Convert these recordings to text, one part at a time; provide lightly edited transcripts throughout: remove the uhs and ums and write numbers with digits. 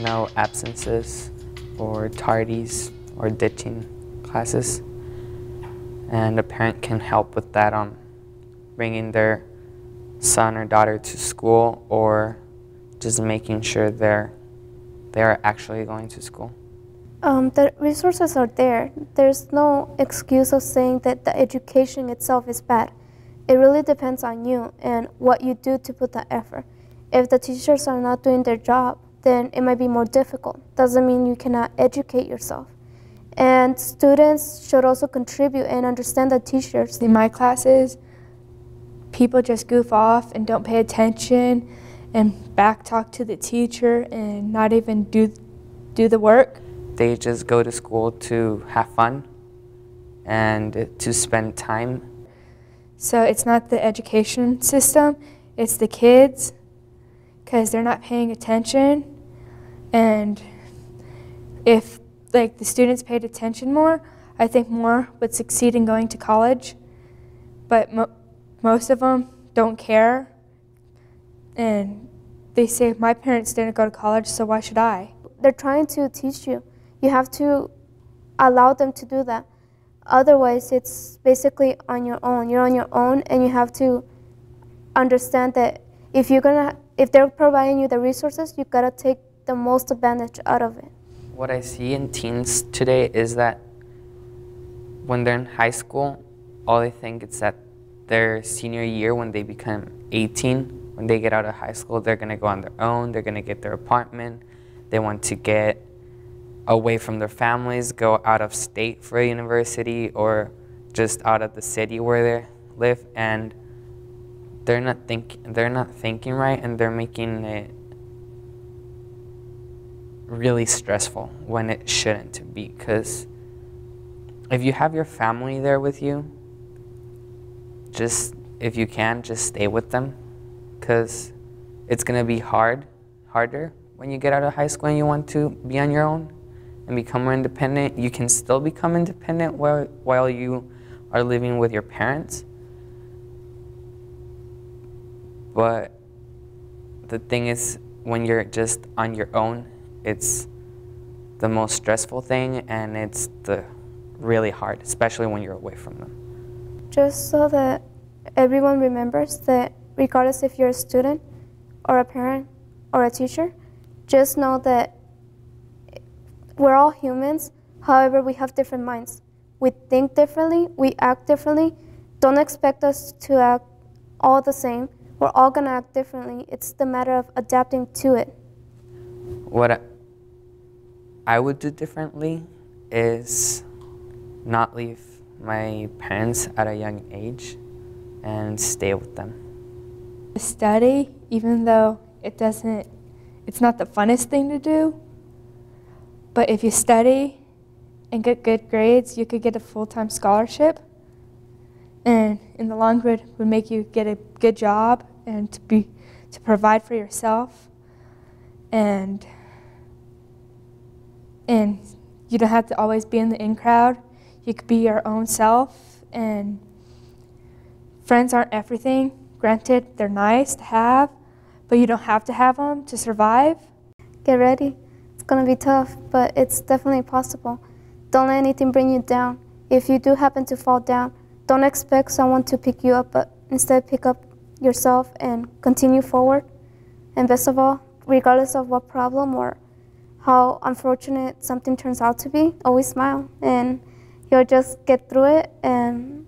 no absences or tardies or ditching classes. And a parent can help with that on bringing their son or daughter to school or just making sure they're actually going to school. The resources are there. There's no excuse of saying that the education itself is bad. It really depends on you and what you do to put the effort. If the teachers are not doing their job, then it might be more difficult. Doesn't mean you cannot educate yourself. And students should also contribute and understand the teachers. In my classes, people just goof off and don't pay attention and backtalk to the teacher and not even do the work. They just go to school to have fun and to spend time. So it's not the education system, it's the kids, because they're not paying attention. And if the students paid attention more, I think more would succeed in going to college. But most of them don't care. And they say, my parents didn't go to college, so why should I? They're trying to teach you. You have to allow them to do that. Otherwise, it's basically on your own. You're on your own, and you have to understand that if they're providing you the resources, you gotta take the most advantage out of it. What I see in teens today is that when they're in high school, all they think is that their senior year, when they become 18, when they get out of high school, they're gonna go on their own, they're gonna get their apartment, they want to get away from their families, go out of state for a university or just out of the city where they live, and they're not thinking right, and they're making it really stressful when it shouldn't be. Because if you have your family there with you, if you can, just stay with them, because it's gonna be harder when you get out of high school and you want to be on your own and become more independent. You can still become independent while you are living with your parents. But the thing is, when you're just on your own, it's the most stressful thing, and it's really hard, especially when you're away from them. Just so that everyone remembers that regardless if you're a student or a parent or a teacher, just know that we're all humans. However, we have different minds. We think differently, we act differently. Don't expect us to act all the same. We're all gonna act differently. It's the matter of adapting to it. What I would do differently is not leave my parents at a young age and stay with them. Study, even though it's not the funnest thing to do, but if you study and get good grades, you could get a full-time scholarship, and in the long run would make you get a good job and to provide for yourself, and you don't have to always be in the in crowd. You could be your own self, and friends aren't everything. Granted, they're nice to have, but you don't have to have them to survive. Get ready. It's gonna be tough, but it's definitely possible. Don't let anything bring you down. If you do happen to fall down, don't expect someone to pick you up, but instead pick up yourself and continue forward. And best of all, regardless of what problem or how unfortunate something turns out to be, always smile, and you'll just get through it and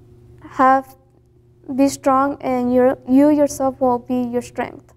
be strong, and you yourself will be your strength.